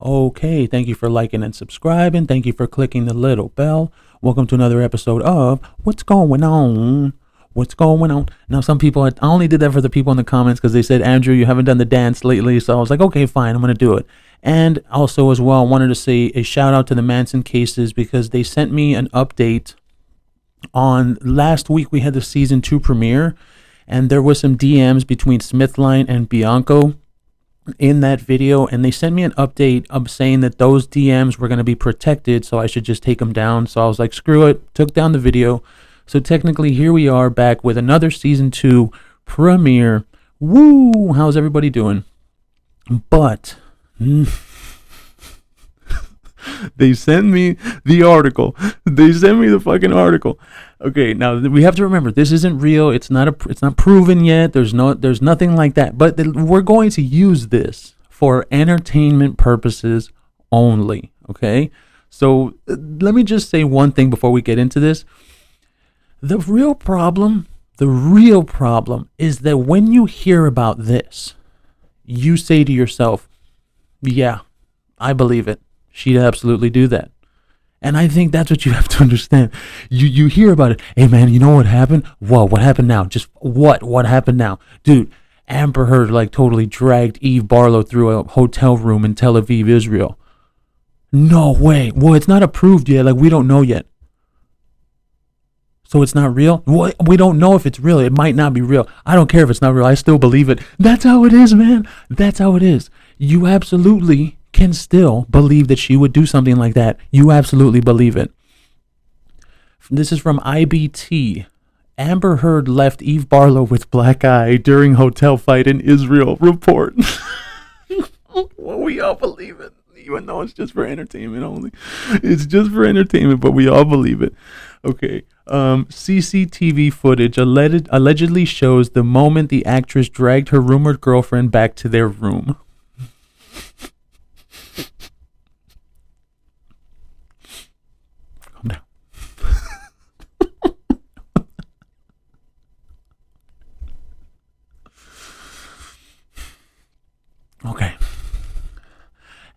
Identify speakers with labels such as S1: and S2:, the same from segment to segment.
S1: Okay, thank you for liking and subscribing. Thank you for clicking the little bell. Welcome to another episode of What's Going On? What's going on? Now, some people, I only did that for the people in the comments because they said, Andrew, you haven't done the dance lately. So I was like, okay, fine, I'm going to do it. And also, as well, I wanted to say a shout out to the Manson cases because they sent me an update on last week. We had the season 2 premiere, and there was some DMs between Smithline and Bianco in that video, and they sent me an update of saying that those DMs were going to be protected, so I should just take them down. So I was like, screw it, took down the video. So technically, here we are back with another season 2 premiere. Woo! How's everybody doing? But they sent me the article. They sent me the fucking article. Okay, now we have to remember this isn't real. It's not proven yet. There's nothing like that. But we're going to use this for entertainment purposes only. Okay, so let me just say one thing before we get into this. The real problem is that when you hear about this, you say to yourself, "Yeah, I believe it. She'd absolutely do that." And I think that's what you have to understand. You hear about it. Hey, man, you know what happened? Whoa, what happened now? Just what happened now? Dude, Amber Heard like totally dragged Eve Barlow through a hotel room in Tel Aviv, Israel. No way. Well, it's not approved yet. Like, we don't know yet. So it's not real? Well, we don't know if it's real. It might not be real. I don't care if it's not real. I still believe it. That's how it is, man. That's how it is. You absolutely can still believe that she would do something like that. You absolutely believe it. This is from IBT. Amber Heard left Eve Barlow with black eye during hotel fight in Israel. Report. Well, we all believe it, even though it's just for entertainment only. It's just for entertainment, but we all believe it. Okay. CCTV footage allegedly shows the moment the actress dragged her rumored girlfriend back to their room. Calm down. Okay.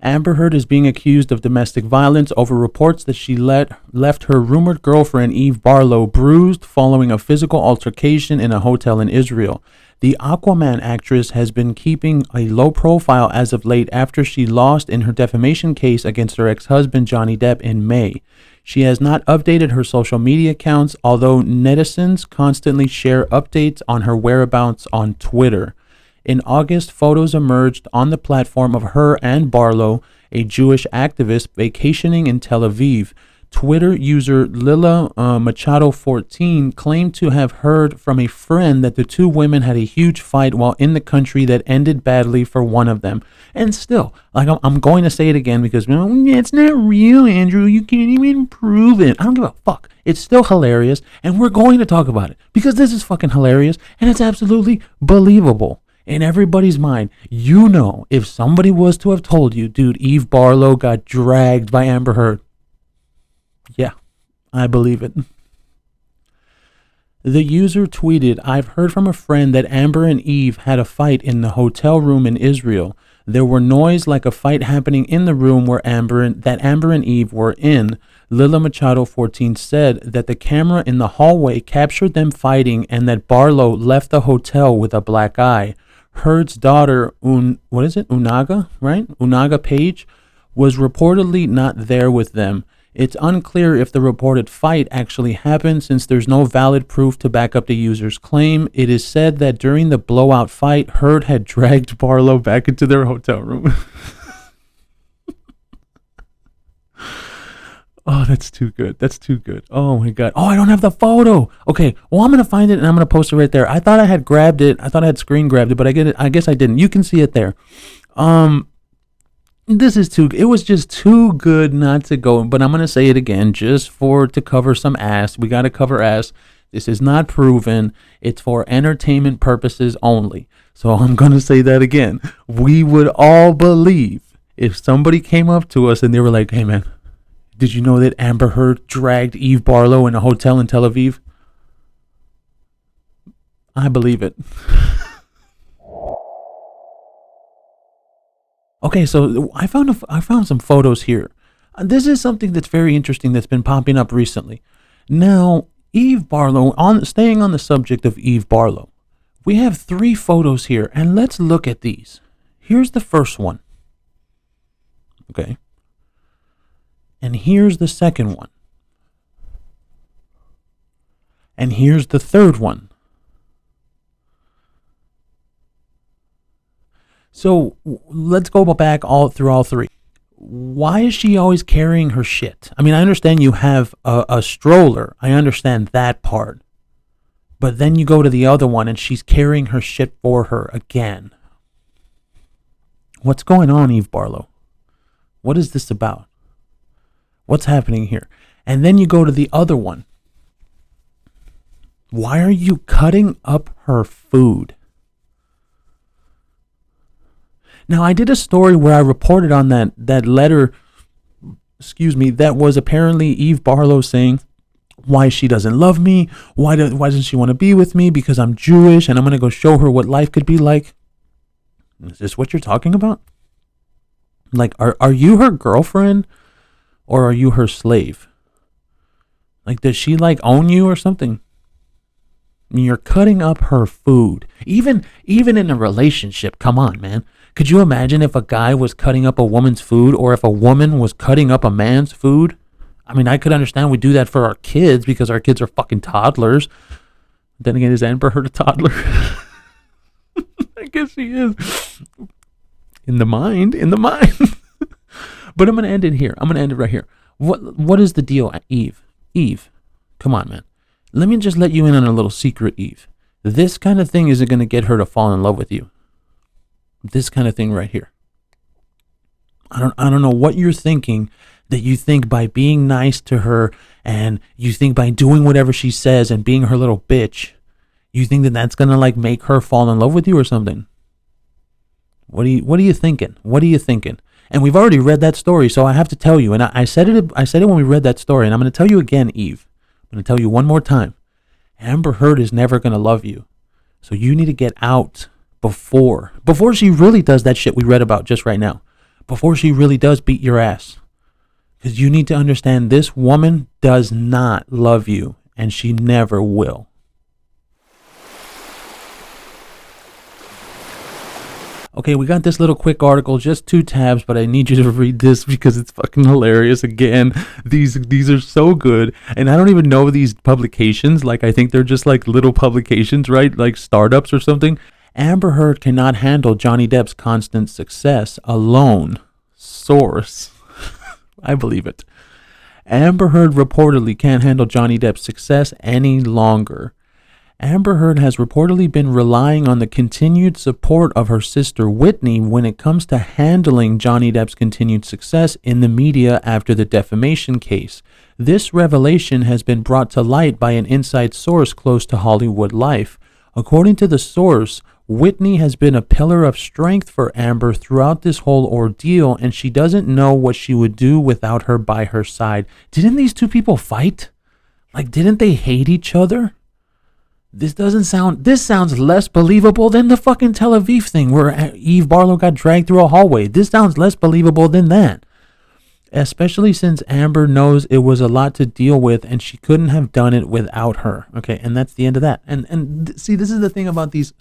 S1: Amber Heard is being accused of domestic violence over reports that she left her rumored girlfriend Eve Barlow bruised following a physical altercation in a hotel in Israel. The Aquaman actress has been keeping a low profile as of late after she lost in her defamation case against her ex-husband Johnny Depp in May. She has not updated her social media accounts, although netizens constantly share updates on her whereabouts on Twitter. In August, photos emerged on the platform of her and Barlow, a Jewish activist, vacationing in Tel Aviv. Twitter user Lila Machado 14 claimed to have heard from a friend that the two women had a huge fight while in the country that ended badly for one of them. And still, like, I'm going to say it again because it's not real, Andrew. You can't even prove it. I don't give a fuck. It's still hilarious, and we're going to talk about it because this is fucking hilarious, and it's absolutely believable. In everybody's mind, you know, if somebody was to have told you, dude, Eve Barlow got dragged by Amber Heard. Yeah, I believe it. The user tweeted, I've heard from a friend that Amber and Eve had a fight in the hotel room in Israel. There were noise like a fight happening in the room where Amber and Eve were in. Lila Machado 14 said that the camera in the hallway captured them fighting and that Barlow left the hotel with a black eye. Heard's daughter, Unaga, right? Unaga Page, was reportedly not there with them. It's unclear if the reported fight actually happened since there's no valid proof to back up the user's claim. It is said that during the blowout fight, Heard had dragged Barlow back into their hotel room. Oh, that's too good. That's too good. Oh my God. Oh, I don't have the photo. Okay. Well, I'm going to find it and I'm going to post it right there. I thought I had grabbed it. I thought I had screen grabbed it, but I guess I didn't. You can see it there. It was just too good not to go, but I'm going to say it again just to cover some ass. We got to cover ass. This is not proven. It's for entertainment purposes only. So I'm going to say that again. We would all believe if somebody came up to us and they were like, hey man, did you know that Amber Heard dragged Eve Barlow in a hotel in Tel Aviv? I believe it. Okay, so I found some photos here. This is something that's very interesting that's been popping up recently. Now, Eve Barlow, on staying on the subject of Eve Barlow, we have 3 photos here, and let's look at these. Here's the first one. Okay. And here's the second one. And here's the third one. So let's go back all through all 3. Why is she always carrying her shit? I mean, I understand you have a stroller. I understand that part. But then you go to the other one and she's carrying her shit for her again. What's going on, Eve Barlow? What is this about? What's happening here? And then you go to the other one. Why are you cutting up her food? Now, I did a story where I reported on that letter, that was apparently Eve Barlow saying why she doesn't love me, why doesn't she want to be with me, because I'm Jewish and I'm going to go show her what life could be like. Is this what you're talking about? Like, are you her girlfriend or are you her slave? Like, does she like own you or something? I mean, you're cutting up her food. Even in a relationship, come on, man. Could you imagine if a guy was cutting up a woman's food or if a woman was cutting up a man's food? I mean, I could understand we do that for our kids because our kids are fucking toddlers. Then again, is Amber Heard a toddler? I guess she is. In the mind. But I'm going to end it here. I'm going to end it right here. What is the deal, Eve? Eve, come on, man. Let me just let you in on a little secret, Eve. This kind of thing isn't going to get her to fall in love with you. This kind of thing right here. I don't know what you're thinking, that you think by being nice to her and you think by doing whatever she says and being her little bitch, you think that that's going to like make her fall in love with you or something. What are you thinking? What are you thinking? And we've already read that story, so I have to tell you, and I said it when we read that story, and I'm going to tell you again, Eve. I'm going to tell you one more time. Amber Heard is never going to love you. So you need to get out before she really does that shit we read about just right now. Before she really does beat your ass. Because you need to understand this woman does not love you, and she never will. Okay, we got this little quick article, just 2 tabs, but I need you to read this because it's fucking hilarious. Again, these are so good, and I don't even know these publications. Like, I think they're just like little publications, right? Like startups or something. Amber Heard cannot handle Johnny Depp's constant success alone. Source. I believe it. Amber Heard reportedly can't handle Johnny Depp's success any longer. Amber Heard has reportedly been relying on the continued support of her sister Whitney when it comes to handling Johnny Depp's continued success in the media after the defamation case. This revelation has been brought to light by an inside source close to Hollywood life. According to the source, Whitney has been a pillar of strength for Amber throughout this whole ordeal, and she doesn't know what she would do without her by her side. Didn't these 2 people fight? Like, didn't they hate each other? This sounds less believable than the fucking Tel Aviv thing where Eve Barlow got dragged through a hallway. This sounds less believable than that. Especially since Amber knows it was a lot to deal with and she couldn't have done it without her. Okay, and that's the end of that. And see, this is the thing about these,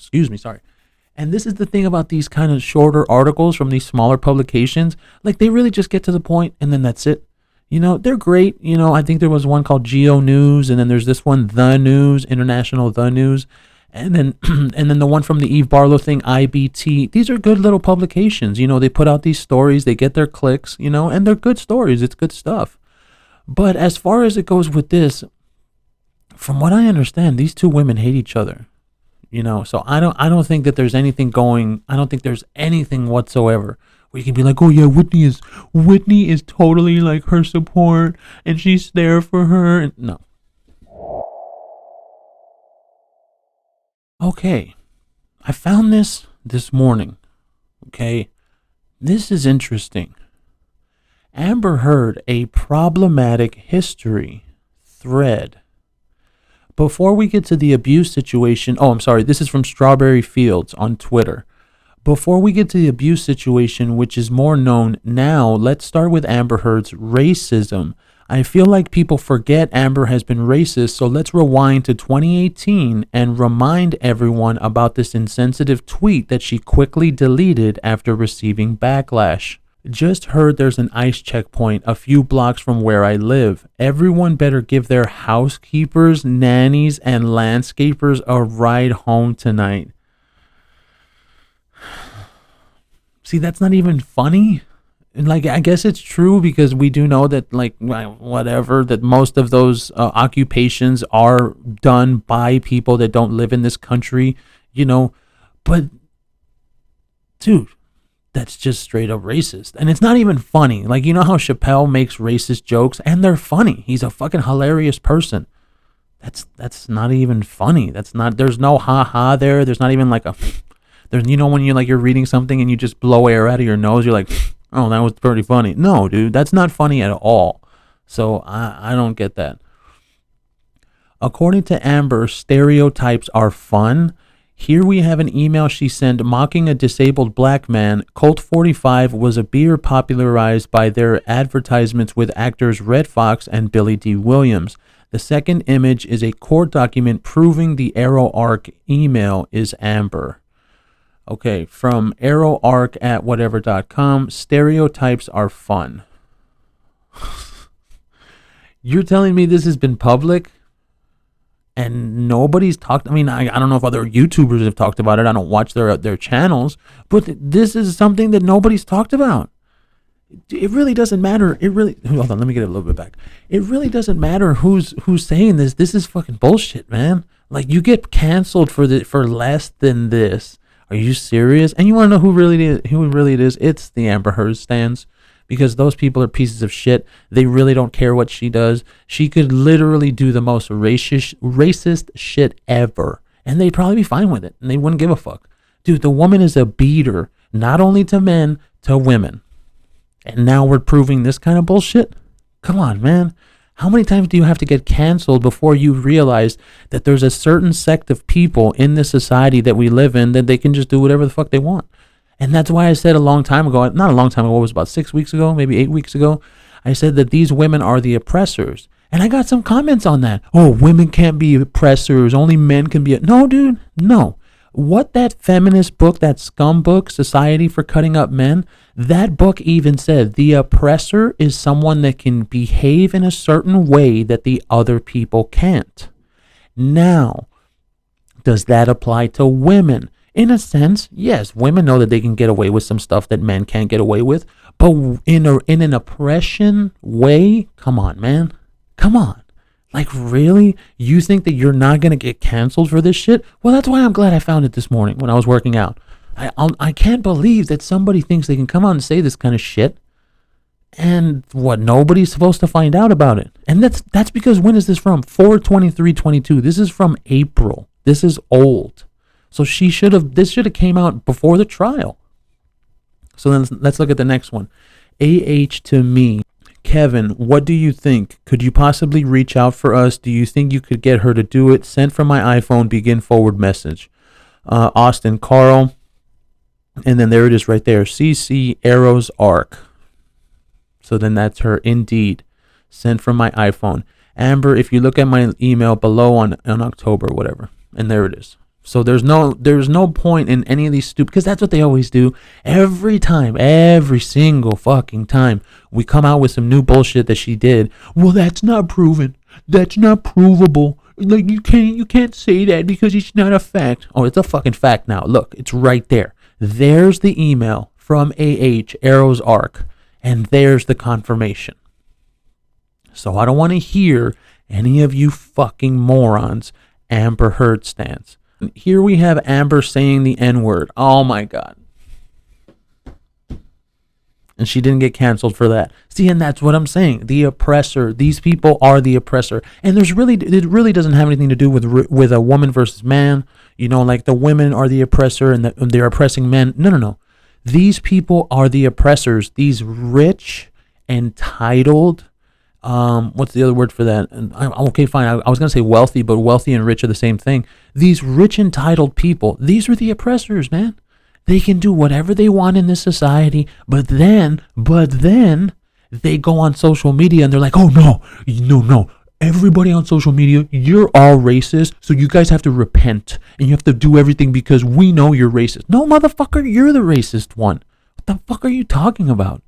S1: And this is the thing about these kind of shorter articles from these smaller publications. Like, they really just get to the point and then that's it. You know, they're great. You know, I think there was one called WGO News, and then there's this one, The News, International The News. And then the one from the Eve Barlow thing, IBT. These are good little publications. You know, they put out these stories, they get their clicks, you know, and they're good stories. It's good stuff. But as far as it goes with this, from what I understand, these 2 women hate each other. You know, so I don't think that there's anything going. I don't think there's anything whatsoever where you can be like, oh yeah, Whitney is totally like her support and she's there for her. And no. Okay, I found this morning. Okay, this is interesting. Amber Heard, a problematic history thread. Before we get to the abuse situation, this is from Strawberry Fields on Twitter. Before we get to the abuse situation, which is more known now, let's start with Amber Heard's racism. I feel like people forget Amber has been racist, so let's rewind to 2018 and remind everyone about this insensitive tweet that she quickly deleted after receiving backlash. Just heard there's an ICE checkpoint a few blocks from where I live. Everyone better give their housekeepers, nannies, and landscapers a ride home tonight. See, that's not even funny. And like, I guess it's true because we do know that, like, whatever, that most of those occupations are done by people that don't live in this country, you know. But, dude, that's just straight up racist. And it's not even funny. Like, you know how Chappelle makes racist jokes and they're funny. He's a fucking hilarious person. That's not even funny. There's no ha-ha there. There's not even like a, there's, you know, when you're reading something and you just blow air out of your nose, you're like, oh, that was pretty funny. No, dude, that's not funny at all. So I don't get that. According to Amber, stereotypes are fun. Here we have an email she sent mocking a disabled black man. Colt 45 was a beer popularized by their advertisements with actors Red Fox and Billy D. Williams. The second image is a court document proving the ArrowArc email is Amber. Okay, from ArrowArc at whatever.com, stereotypes are fun. You're telling me this has been public and nobody's talked? I mean, I don't know if other YouTubers have talked about it. I don't watch their channels, but this is something that nobody's talked about. It really doesn't matter. Hold on, let me get it a little bit back. It really doesn't matter who's saying this. This is fucking bullshit, man. Like, you get canceled for less than this. Are you serious? And you want to know who really it is? It's the Amber Heard stans, because those people are pieces of shit. They really don't care what she does. She could literally do the most racist shit ever, and they'd probably be fine with it, and they wouldn't give a fuck. Dude, the woman is a beater, not only to men, to women. And now we're proving this kind of bullshit? Come on, man. How many times do you have to get canceled before you realize that there's a certain sect of people in this society that we live in that they can just do whatever the fuck they want? And that's why I said a long time ago, not a long time ago, it was about 6 weeks ago, maybe 8 weeks ago, I said that these women are the oppressors. And I got some comments on that. Oh, women can't be oppressors. Only men can be. No, dude, no. What that feminist book, that scum book, Society for Cutting Up Men, that book even said the oppressor is someone that can behave in a certain way that the other people can't. Now, does that apply to women? In a sense, yes, women know that they can get away with some stuff that men can't get away with, but in an oppression way, come on, man. Come on. Like, really? You think that you're not going to get canceled for this shit? Well, that's why I'm glad I found it this morning when I was working out. I can't believe that somebody thinks they can come out and say this kind of shit. And what, nobody's supposed to find out about it. And that's because, when is this from? 4/23/22. This is from April. This is old. So this should have came out before the trial. So then let's look at the next one. AH to me. Kevin, what do you think? Could you possibly reach out for us? Do you think you could get her to do it? Sent from my iPhone, begin forward message. Austin, Carl. And then there it is right there. CC Arrows Arc. So then that's her, indeed. Sent from my iPhone. Amber, if you look at my email below on October, whatever. And there it is. So there's no point in any of these stupid, because that's what they always do. Every single fucking time we come out with some new bullshit that she did. Well, that's not proven. That's not provable. Like, you can't say that because it's not a fact. Oh, it's a fucking fact now. Look, it's right there. There's the email from AH Arrows Arc, and there's the confirmation. So I don't want to hear any of you fucking morons Amber Heard stance. Here we have Amber saying the N-word. Oh my God. And she didn't get canceled for that. See, and that's what I'm saying. The oppressor. These people are the oppressor. And it really doesn't have anything to do with a woman versus man. You know, like the women are the oppressor and they're oppressing men. No. These people are the oppressors. These rich, entitled, what's the other word for that? Okay, fine. I was going to say wealthy, but wealthy and rich are the same thing. These rich, entitled people, these are the oppressors, man. They can do whatever they want in this society, but then they go on social media and they're like, oh no. Everybody on social media, you're all racist, so you guys have to repent and you have to do everything because we know you're racist. No, motherfucker, you're the racist one. What the fuck are you talking about?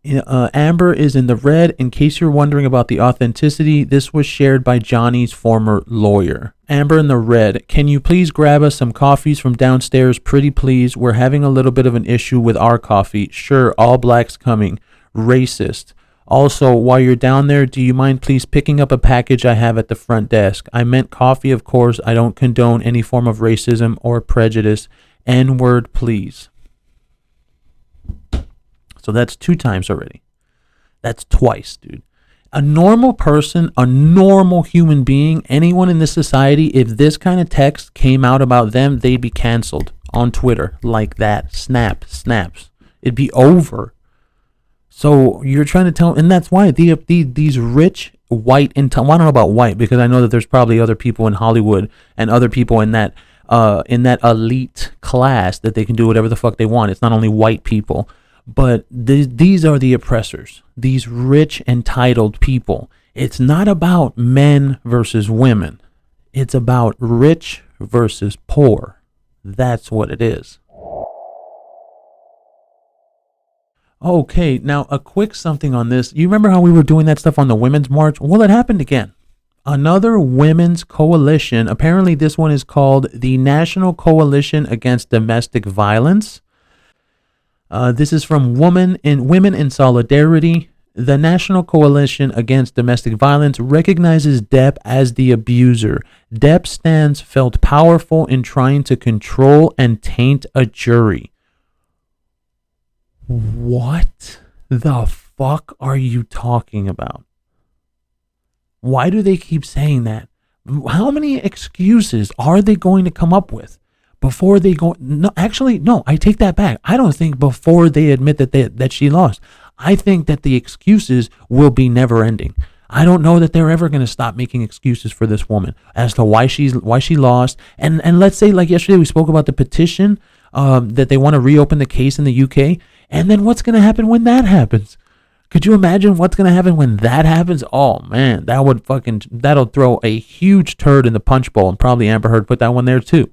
S1: Amber is in the red. In case you're wondering about the authenticity, this was shared by Johnny's former lawyer. Amber in the red. Can you please grab us some coffees from downstairs? Pretty please. We're having a little bit of an issue with our coffee. Sure, all blacks coming. Racist. Also, while you're down there, do you mind please picking up a package I have at the front desk? I meant coffee, of course. I don't condone any form of racism or prejudice. N-word, please. So that's 2 times already. That's twice, dude. A normal person, a normal human being, anyone in this society, if this kind of text came out about them, they'd be canceled on Twitter like that. Snaps. It'd be over. So you're trying to tell, and that's why these rich white, well, I don't know about white because I know that there's probably other people in Hollywood and other people in that elite class that they can do whatever the fuck they want. It's not only white people, but these are the oppressors. These rich, entitled people. It's not about men versus women. It's about rich versus poor. That's what it is. Okay, now a quick something on this. You remember how we were doing that stuff on the Women's March? Well, it happened again. Another women's coalition. Apparently this one is called the National Coalition Against Domestic Violence. This is from Women in Solidarity. The National Coalition Against Domestic Violence recognizes Depp as the abuser. Depp's stance felt powerful in trying to control and taint a jury. What the fuck are you talking about? Why do they keep saying that? How many excuses are they going to come up with before they go? No, actually, no, I take that back. I don't think before they admit that she lost. I think that the excuses will be never ending. I don't know that they're ever going to stop making excuses for this woman as to why she lost. And let's say, like yesterday, we spoke about the petition that they want to reopen the case in the UK. And then what's going to happen when that happens? Could you imagine what's going to happen when that happens? Oh, man, that'll throw a huge turd in the punch bowl. And probably Amber Heard put that one there, too.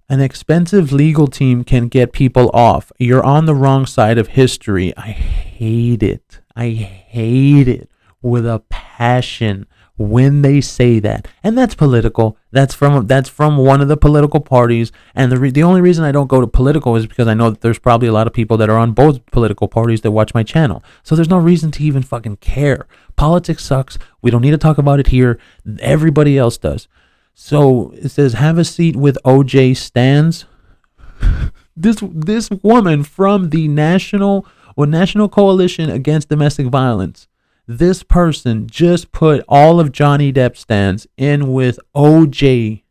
S1: An expensive legal team can get people off. You're on the wrong side of history. I hate it. I hate it with a passion when they say that. And that's political. That's from one of the political parties. And the only reason I don't go to political is because I know that there's probably a lot of people that are on both political parties that watch my channel. So there's no reason to even fucking care. Politics sucks. We don't need to talk about it here. Everybody else does. So it says, have a seat with OJ stands. This woman from the National Coalition Against Domestic Violence, this person just put all of Johnny Depp stands in with OJ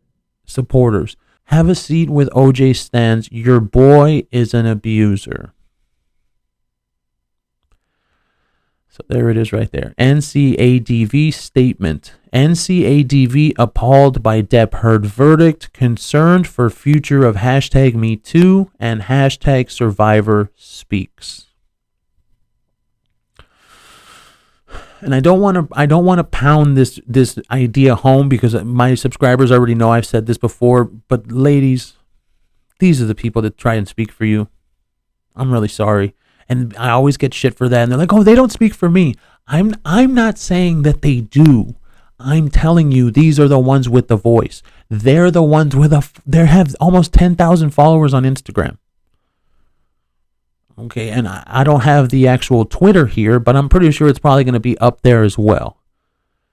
S1: supporters. Have a seat with OJ stands. Your boy is an abuser. So there it is right there. NCADV statement. NCADV appalled by Depp Heard verdict, concerned for future of hashtag #MeToo and hashtag Survivor Speaks. And I don't want to pound this idea home because my subscribers already know I've said this before. But ladies, these are the people that try and speak for you. I'm really sorry. And I always get shit for that. And they're like, oh, they don't speak for me. I'm not saying that they do. I'm telling you, these are the ones with the voice. They're the ones they have almost 10,000 followers on Instagram. Okay, and I don't have the actual Twitter here, but I'm pretty sure it's probably going to be up there as well.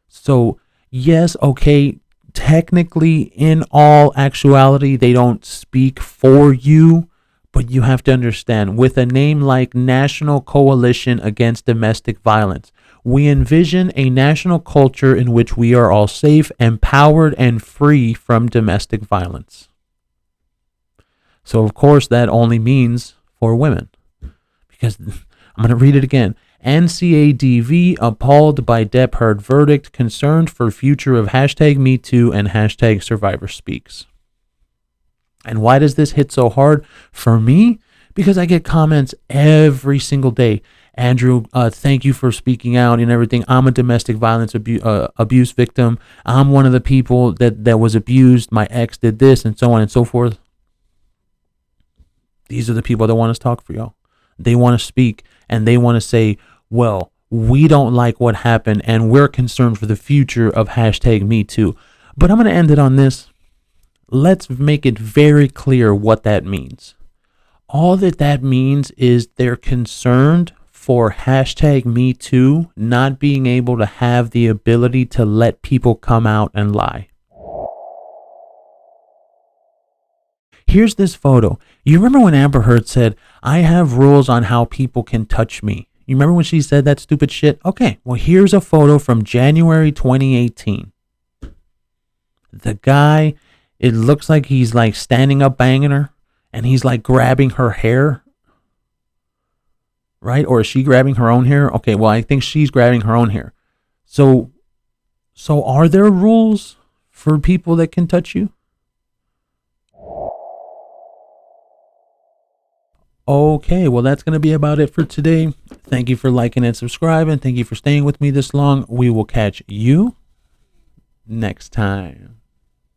S1: So, yes, okay, technically, in all actuality, they don't speak for you, but you have to understand, with a name like National Coalition Against Domestic Violence, we envision a national culture in which we are all safe, empowered, and free from domestic violence. So, of course, that only means for women. Because I'm going to read it again. NCADV appalled by Depp Heard verdict, concerned for future of hashtag #MeToo and hashtag Survivor Speaks. And why does this hit so hard for me? Because I get comments every single day. Andrew, thank you for speaking out and everything. I'm a domestic violence abuse victim. I'm one of the people that was abused. My ex did this, and so on and so forth. These are the people that want us to talk for y'all. They want to speak, and they want to say, well, we don't like what happened, and we're concerned for the future of #MeToo. But I'm going to end it on this. Let's make it very clear what that means. All that means is they're concerned for #MeToo not being able to have the ability to let people come out and lie. Here's this photo. You remember when Amber Heard said, I have rules on how people can touch me? You remember when she said that stupid shit? Okay, well, here's a photo from January 2018. The guy, it looks like he's like standing up banging her, and he's like grabbing her hair. Right? Or is she grabbing her own hair? Okay, well, I think she's grabbing her own hair. So are there rules for people that can touch you? Okay, well, that's going to be about it for today. Thank you for liking and subscribing. Thank you for staying with me this long. We will catch you next time.